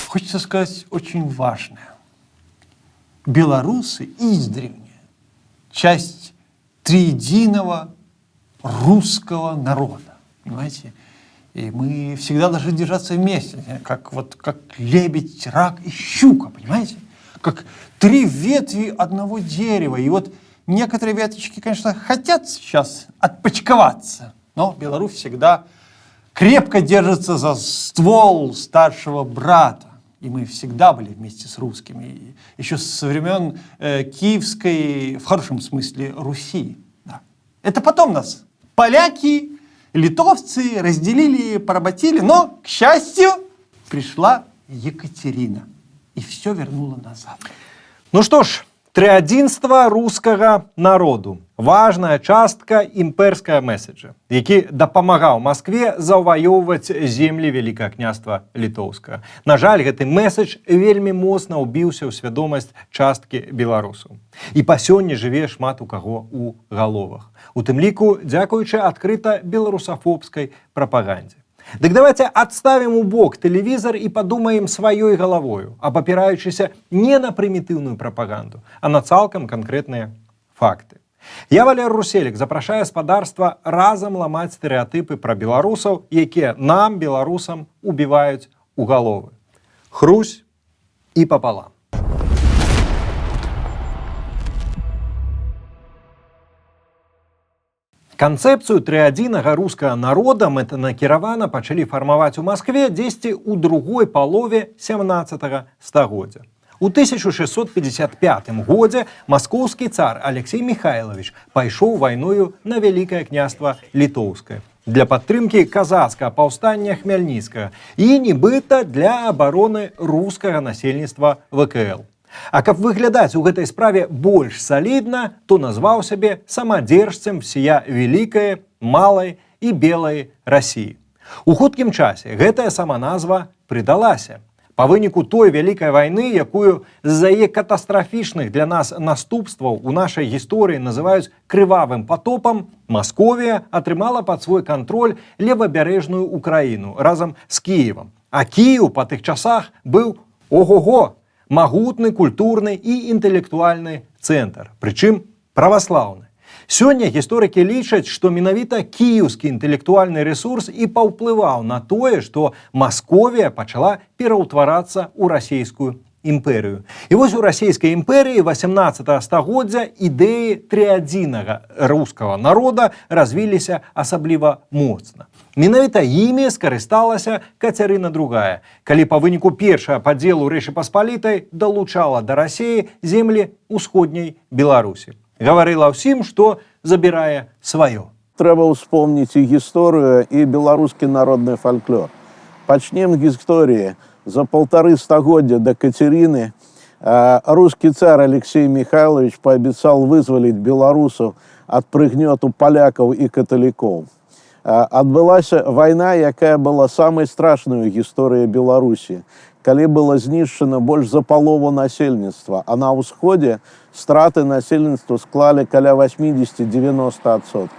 Хочется сказать очень важное. Белорусы издревле часть триединого русского народа. Понимаете? И мы всегда должны держаться вместе, как лебедь, рак и щука, понимаете? Как три ветви одного дерева. И вот некоторые веточки, конечно, хотят сейчас отпочковаться, но Беларусь всегда крепко держится за ствол старшего брата. И мы всегда были вместе с русскими, и еще со времен Киевской, в хорошем смысле, Руси. Да. Это потом нас поляки, литовцы разделили, поработили, но, к счастью, пришла Екатерина и все вернула назад. Ну что ж, триадзінства рускага народу. Важная частка імперскага меседжа, які дапамагаў Маскве заваёўваць землі Вялікага княства Літоўскага. На жаль, гэты меседж вельмі моцна ўбіўся ў свядомасць часткі беларусаў. І па сёння жыве шмат у каго ў галовах. У тым ліку, дзякуючы адкрыта беларусафобскай прапагандзе. Дык давайте адставім у бок тэлевізор і падумаем сваёй галавою, абапіраючыся не на прымітыўную прапаганду, а на цалкам канкрэтныя факты. Я, Валер Руселік, запрашаю спадарства разам ламаць стэрэатыпы пра беларусаў, якія нам, беларусам, убіваюць у галовы. Хрусь і папалам. Канцэпцыю трыадзінага рускага народа мэтанакіравана пачалі фармаваць у Маскве дзесьці ў другой палове 17 стагоддзя. У 1655 годзе маскоўскі цар Алексей Михайлович пайшоў вайною на Вялікае княства Літоўскае для падтрымкі казацкага паўстання Хмяльніцкага і нібыта для абароны рускага насельніцтва ВКЛ. А каб выглядаць у гэтай справе больш салідна, то назваў сябе самадзержцам всея вялікае, малай і белай Расіі. У хуткім часе гэтая саманазва прыдалася. Па выніку той вялікай вайны, якую з-за яе катастрафічных для нас наступстваў у нашай гісторыі называюць крывавым патопам, Масковія атрымала пад свой кантроль левабярэжную Украіну разам з Кіевам. А Кіеў па тых часах быў ого-го, магутны культурны і інтэлектуальны цэнтр, прычым праваслаўны. Сёння гісторыкі лічаць, што менавіта кіеўскі інтэлектуальны рэсурс і паўплываў на тое, што Масковія пачала пераўтварацца ў расійскую імперыю. І вось у расійскай імперыі 18 стагоддзя ідэі триадзінага рускага народа развіліся асабліва моцна. Менавіта імі скарысталася Кацярына II, калі па выніку першага падзелу Рэчы Паспалітай далучала да Расіі землі ўсходняй Беларусі. Гаварыла ўсім, што забірае сваё. Трэба ўспомніць і гісторыю, і беларускі народны фальклор. Пачнем з гісторыі. За 1,5 стагоддзя да Кацярыны рускі цар Алексей Михайлович паабяцаў вызваліць беларусаў ад прыгнёту палякаў і каталікоў. Адбылася вайна, якая была самай страшнай у гісторыі Беларусі, калі было знішчана больш за палову насельніцтва, а на ўсходзе страты насельніцтва склалі каля 80-90%.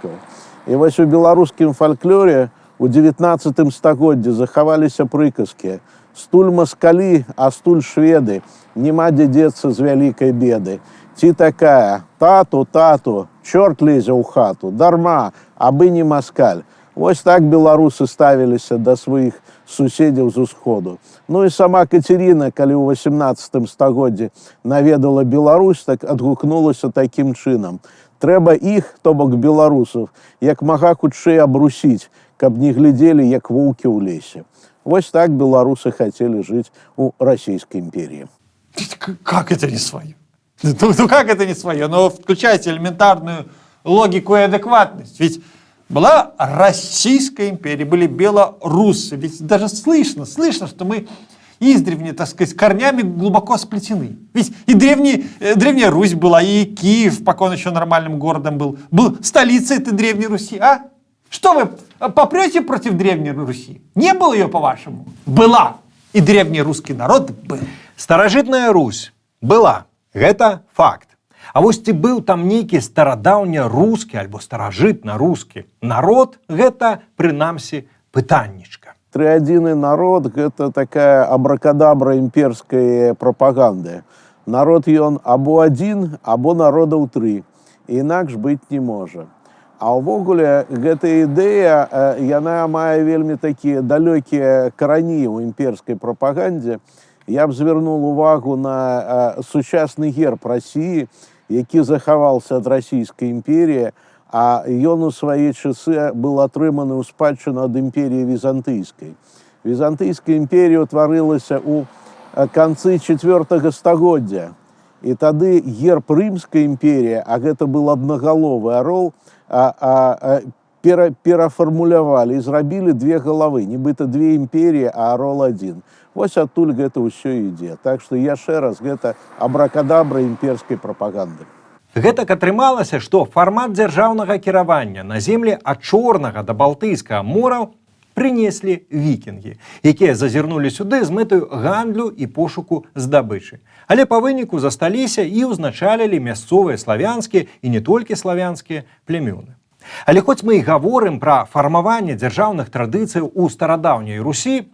І вось у беларускім фальклоре у 19 стагоддзі захаваліся прыказкі: «Стуль москалі, а стуль шведы, нема дзе дзецца з вялікай беды. Ці такая: тату, тату, чорт лезе ў хату, дарма, абы не москаль». Вось так беларусы ставіліся да сваіх суседзяў з усходу. Ну і сама Кацярына, калі ў 18 стагоддзі наведала Беларусь, так адгукнулася такім чынам: трэба іх, то бок беларусаў, як мага хутчэй абрусіць, каб не глядзелі, як воўкі ў лесе. Вось так беларусы хотели жить у Российской империи. Как это не свое? Ну как это не свое? Ну включайте элементарную логику и адекватность. Ведь была Российская империя, были белорусы. Ведь даже слышно, что мы издревле, так сказать, корнями глубоко сплетены. Ведь и Древняя Русь была, и Киев, пока он еще нормальным городом был столицей этой Древней Руси. А? Что вы попрете против Древней Руси? Не было ее, по-вашему? Была. И древний русский народ был. Старажытная Русь была. Гэта факт. А вось ці быў там нейкі старадаўня рускі альбо старажытна рускі народ, гэта, прынамсі, пытанничка. Триадиный народ – это такая абракадабра имперской пропаганды. Народ ён або адзін, або народаў тры. Інакш быць не можа. А ўвогуле, гэта ідэя, яна мае вельмі такія далёкія карані ў імперскай прапагандзе. Я б звярнуў увагу на сучасны герб Расіі, які захаваўся ад расійскай імперіі, а ён у свае часы был атрыманы ў спадчыну ад імперіі візантыйскай. Візантыйская імперія ўтварылася ў канцы 4-го стагоддзя. І тады герб Рымскай імперіі, а гэта был аднагаловы арол, перафармулявалі і зрабілі две галавы, нібыта две імперіі, а арол адзін. Вось адтуль гэта ўсё ідзе. Так што яшчэ раз, гэта абракадабра імперскай прапаганды. Гэтак атрымалася, што фармат дзяржаўнага кіравання на землі ад Чорнага да Балтыйскага мораў прынеслі вікінгі, якія зазірнулі сюды з мэтаю гандлю і пошуку здабычы. Але па выніку засталіся і ўзначалілі мясцовыя славянскія і не толькі славянскія племёны. Але хоць мы і гаворым пра фармаванне дзяржаўных традыцыяў у старадаўняй Русі,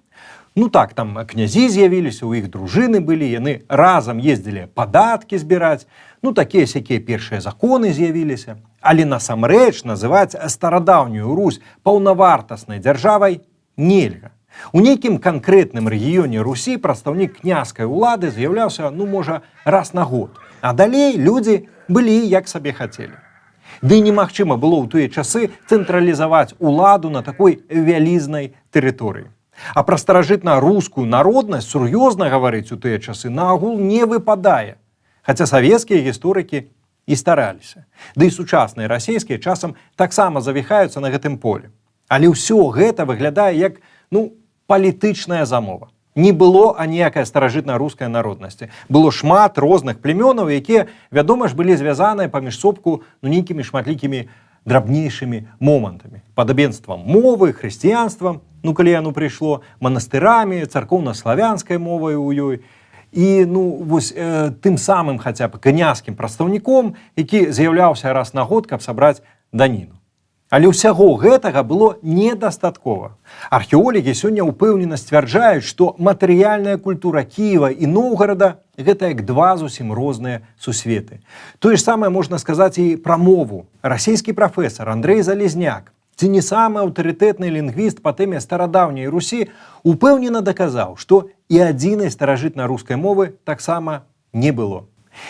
ну так, там князі з'явіліся, у іх дружыны былі, яны разам ездзілі падаткі збіраць, ну такія-сякія першыя законы з'явіліся. Але насамрэч называць старадаўнюю Русь паўнавартаснай дзяржавай нельга. У нейкім канкрэтным рэгіёне Русі прадстаўнік княжскай улады з'яўляўся, ну, можа, раз на год. А далей людзі былі як сабе хацелі. Ды немагчыма было ў тыя часы цэнтралізаваць уладу на такой вялізнай тэрыторыі. А пра старажытна-рускую народнасць сур'ёзна гаварыць у тыя часы наогул не выпадае. Хаця савецкія гісторыкі і стараліся. Ды і сучасныя расійскія часам таксама завіхаюцца на гэтым полі. Але ўсё гэта выглядае як, ну, палітычная замова. Не было аніякай старажытна-рускай народнасці. Было шмат розных племёнаў, якія, вядома ж, былі звязаныя паміж собку, ну, нейкімі шматлікімі драбнейшымі момантамі. Падабенствам мовы, хрысціянствам, ну, калі яно прыйшло, манастырамі, царкоўна-славянскай мовай у ёй. І, ну, вось тым самым хаця б княжскім прадстаўніком, які з'яўляўся раз на год, каб сабраць даніну. Але ўсяго гэтага было недастаткова. Археолагі сёння ўпэўнена сцвярджаюць, што матэрыяльная культура Кіева і Новгарада – гэта як два зусім розныя сусветы. Тое ж самае можна сказаць і пра мову. Расійскі прафесар Андрэй Залезняк, ці не самы аўтарытэтны лінгвіст па тэме старадаўняй Русі, упэўнена даказаў, што і адзінай старажытна-рускай мовы таксама не было.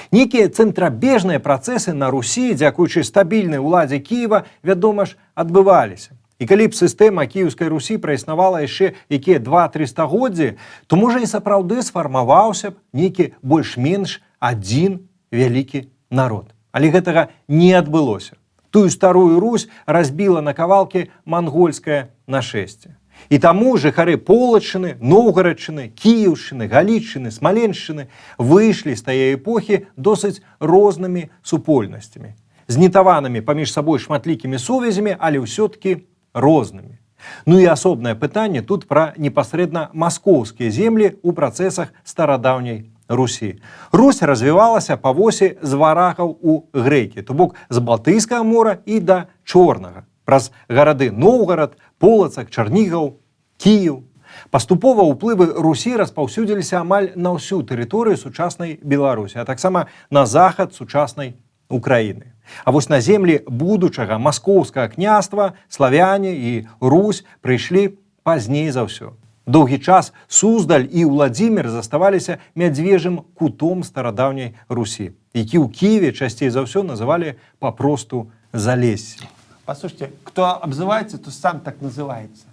Нейкія цэнтрабежныя працэсы на Русі, дзякуючы стабільнай уладзе Кіева, вядома ж, адбываліся. І калі б сістэма Кіеўскай Русі праіснавала яшчэ якія 2-3 стагоддзі, то, можа, і сапраўды сфармаваўся б нейкі больш-менш адзін вялікі народ. Але гэтага не адбылося. Тую старую Русь разбіла на кавалкі мангольскае нашэсце. І таму жыхары Полаччыны, Новгарадчыны, Кіеўшчыны, Галіччыны, Смаленшчыны выйшлі з тае эпохі досыць рознымі супольнасцямі, знітаванымі паміж сабой шматлікімі сувязямі, але ўсё-такі рознымі. Ну і асобнае пытанне тут пра непасрэдна маскоўскія землі ў працэсах старадаўняй Русі. Русь развівалася па восі з варагаў у грэкі, то бок з Балтыйскага мора і да Чорнага, праз гарады Новгарад, Полацак, Чарнігаў, Кіеў. Паступова ўплывы Русі распаўсюдзіліся амаль на ўсю тэрыторыю сучаснай Беларусі, а таксама на захад сучаснай Украіны. А вось на землі будучага маскоўскага княства славяне і Русь прыйшлі пазней за ўсё. Доўгі час Суздаль і Уладзімір заставаліся мядзвежым кутом старадаўняй Русі, які ў Киеве часцей за ўсё называлі папросту Залессем. Послушайте, кто обзывается, то сам так называется.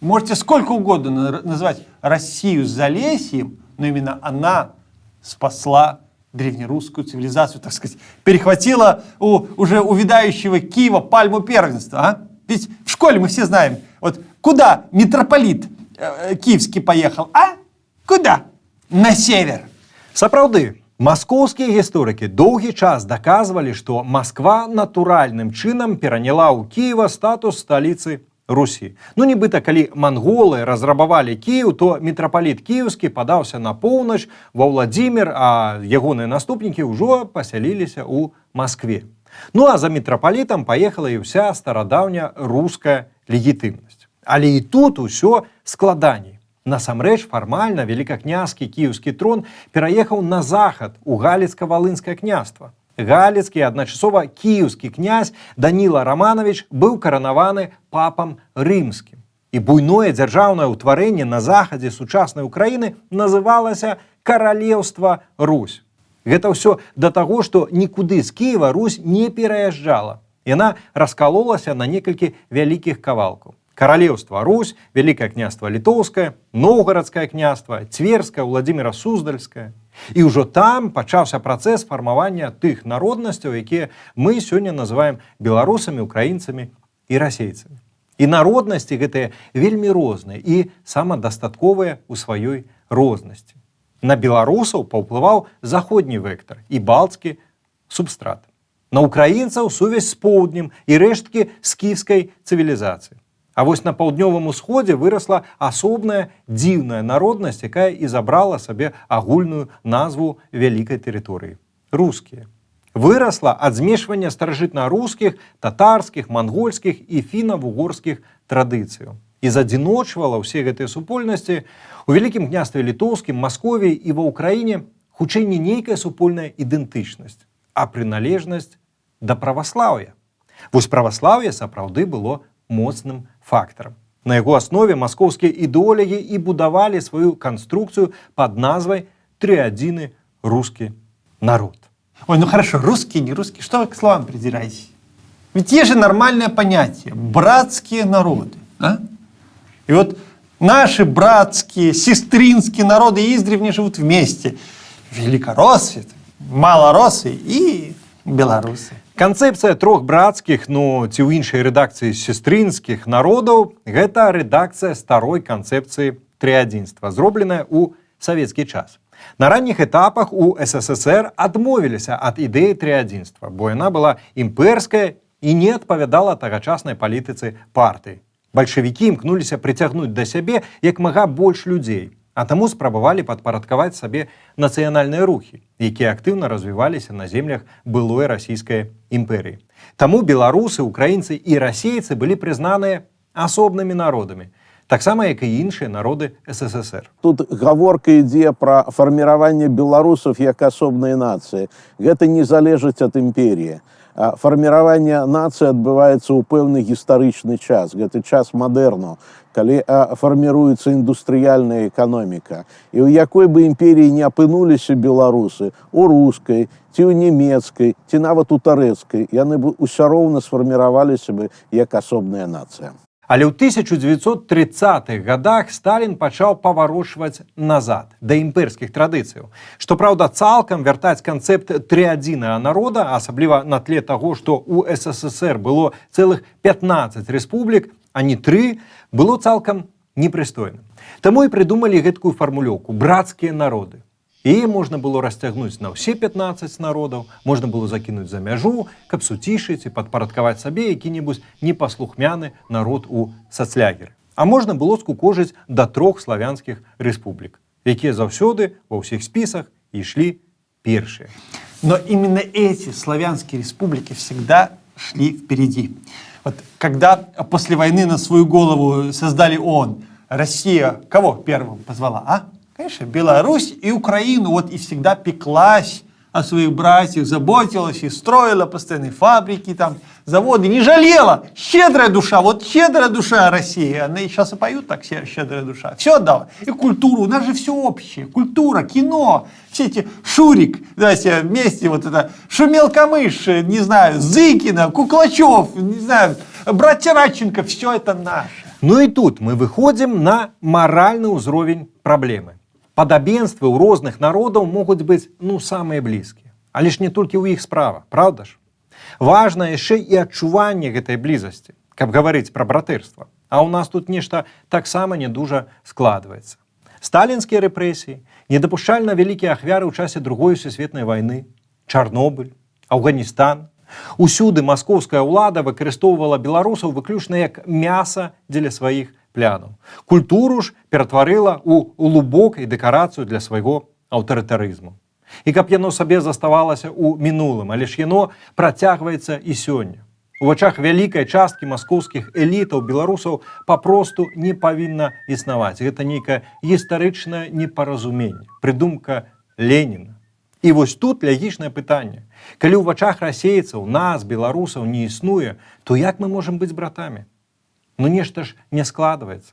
Можете сколько угодно называть Россию Залесьем, но именно она спасла древнерусскую цивилизацию, так сказать, перехватила у уже увядающего Киева пальму первенства. А? Ведь в школе мы все знаем, вот куда митрополит киевский поехал, а? Куда? На север. Сапраўды, маскоўскія гісторыкі доўгі час даказвалі, што Масква натуральным чынам пераняла ў Кіева статус сталіцы Русі. Ну, нібыта, калі манголы разрабавалі Кіеў, то мітрапаліт кіеўскі падаўся на поўнач ва Ўладзімір, а ягоныя наступнікі ўжо пасяліліся ў Маскве. Ну, а за мітрапалітам паехала і ўся старадаўня руская легітымнасць. Але і тут усё складаней. Насамрэч, фармальна велікакняскі кіеўскі трон пераехаў на захад у галіцка-валынскае княства. Галіцкі, адначасова кіеўскі князь Даніла Романович быў каранаваны папам рымскім. І буйное дзяржаўнае ўтварэнне на захадзе сучаснай Украіны называлася Каралеўства Русь. Гэта ўсё да таго, што нікуды з Кіева Русь не пераязджала. Яна раскалолася на некалькі вялікіх кавалкаў. Каралеўства Русь, Вялікае княства Літоўскае, Новгарадскае княства, Цверскае, Владзіміра Суздальскае. І ўжо там пачаўся працэс фармавання тых народнасцяў, якія мы сёння называем беларусамі, украінцамі і расейцамі. І народнасці гэтыя вельмі розныя і самадастатковыя ў сваёй рознасці. На беларусаў паўплываў заходні вектар і балтскі субстрат. На украінцаў сувязь з поўднем і рэшткі скіфскай цывілізацыі. А вось на паўднёвым усходзе вырасла асобная дзіўная народнасць, якая і забрала сабе агульную назву вялікай тэрыторыі – рускія. Вырасла ад змешвання старажытна-рускіх, татарскіх, мангольскіх і фіна-вугорскіх традыцыяў. І задзіночвала ўсе гэтыя супольнасці у Вялікім княстве Літоўскім, Масковіі і ва ўкраіне хутчэй не нейкая супольная ідэнтычнасць, а прыналежнасць да праваслаўя. Вось праваслаўе сапраўды было моцным фактарам. На яго аснове маскоўскія ідэолагі і будавалі сваю канструкцыю пад назвай «Триадзіны рускі народ». Ой, ну хорошо, русские, не русские, что вы к словам придираете? Ведь есть же нормальное понятие – братские народы. А? И вот наши братские, сестринские народы издревле живут вместе. Великороссы, малороссы и белорусы. Канцэпцыя трох брацкіх, ну ці ў іншай рэдакцыі сестрынскіх народаў – гэта рэдакцыя старой канцэпцыі трыадзінства, зробленая ў савецкі час. На ранніх этапах у СССР адмовіліся ад ідэі трыадзінства, бо яна была імперская і не адпавядала тагачаснай палітыцы партыі. Бальшавікі імкнуліся прыцягнуць да сябе як мага больш людзей, а таму спрабавалі падпарадкаваць сабе нацыянальныя рухі, якія актыўна развіваліся на землях былой расійскай імперыі. Таму беларусы, украінцы і расейцы былі прызнаныя асобнымі народамі, таксама як і іншыя народы СССР. Тут гаворка ідзе пра фарміраванне беларусаў як асобнай нацыі. Гэта не залежыць ад імперіі. Фарміраванне нацыі адбываецца ў пэўны гістарычны час. Гэта час мадэрну, калі фарміруецца індустрыяльная эканоміка. І ў якой бы імперіі не апынуліся беларусы, у рускай, ці ў нямецкай, ці нават у тарэцкай, яны б усё роўна сфарміраваліся бы як асобная нацыя. Але ў 1930-х гадах Сталін пачаў паварочваць назад, да імперскіх традыцыяў. Што праўда, цалкам вяртаць канцэпт трыадзінага народа, асабліва на тле таго, што ў СССР было цэлых 15 рэспублік, а не 3, было цалкам непрыстойным. Таму і прыдумалі гэткую фармулёўку «братскія народы». І можна было расцягнуць на ўсе 15 народаў, можна было закінуць за мяжу, каб суцішыць і падпарадкаваць сабе які-небудзь непаслухмяны народ у сацлягеры. А можна было скукожыць да 3 славянскіх рэспублік, якія заўсёды ва ўсіх спісах ішлі першыя. Но именно эти славянские республики всегда шли впереди. Вот когда после войны на свою голову создали ООН, Россия кого первым позвала, а? Конечно, Беларусь и Украину, вот и всегда пеклась о своих братьях, заботилась и строила постоянные фабрики, там, заводы, не жалела. Щедрая душа, вот щедрая душа России, они сейчас и поют так, щедрая душа. Все отдала. И культуру, у нас же все общее. Культура, кино, все эти Шурик, давайте вместе, вот это, Шумел-Камыш, не знаю, Зыкина, Куклачев, не знаю, братья Радченко, все это наше. Ну і тут мы выходзім на маральны ўзровень праблемы. Падабенствы ў розных народаў могуць быць, самыя блізкія. Але ж не толькі ў іх справа, праўда ж? Важна яшчэ і адчуванне гэтай блізасці, каб гаварыць пра братэрства. А ў нас тут нешта таксама не дужа складваецца. Сталінскія рэпрэсіі, недапушчальна вялікія ахвяры ў часе Другой сусветнай вайны, Чарнобыль, Афганістан. Усюды маскоўская ўлада выкарыстоўвала беларусаў выключна як мяса дзеля сваіх плянаў. Культуру ж ператварыла ў лубок і дэкарацыю для свайго аўтарытарызму. І каб яно сабе заставалася ў мінулым, але ж яно працягваецца і сёння. У вачах вялікай часткі маскоўскіх элітаў беларусаў папросту не павінна існаваць. Гэта нейкае гістарычнае непаразуменне, прыдумка Леніна. І вось тут лягічнае пытанне. Калі ў вачах расейцаў, нас, беларусаў, не існуе, то як мы можам быць братамі? Ну нешта ж не складваецца.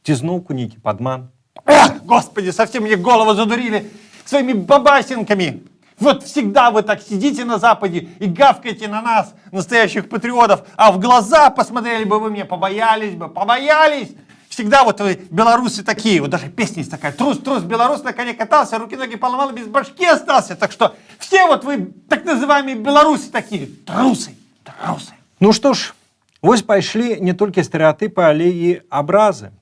Ці зноўку нейкі падман? Эх, Господи, совсем мне голову задурили своими бабасинками. Вот всегда вы так сидите на Западе и гавкаете на нас, настоящих патриотов, а в глаза посмотрели бы вы мне, побоялись. Всегда вот вы, белорусы, такие, вот даже песня есть такая, трус, белорус на коне катался, руки-ноги поломал, без башки остался. Так что все вот вы, так называемые белорусы такие, трусы. Ну што ж, вось пайшлі не толькі стэрэатыпы, але і абразы.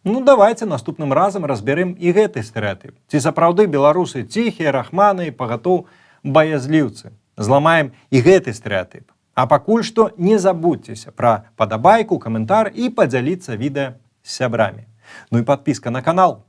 Ну давайте наступным разам разбярем і гэты стэрэатып. Ці сапраўды беларусы ціхія, рахманы і пагатоў баязліўцы. Зламаем і гэты стэрэатып. А пакуль што не забудзьцеся пра падабайку, каментар і падзяліцца відэа з сябрамі. Ну і падпіска на канал.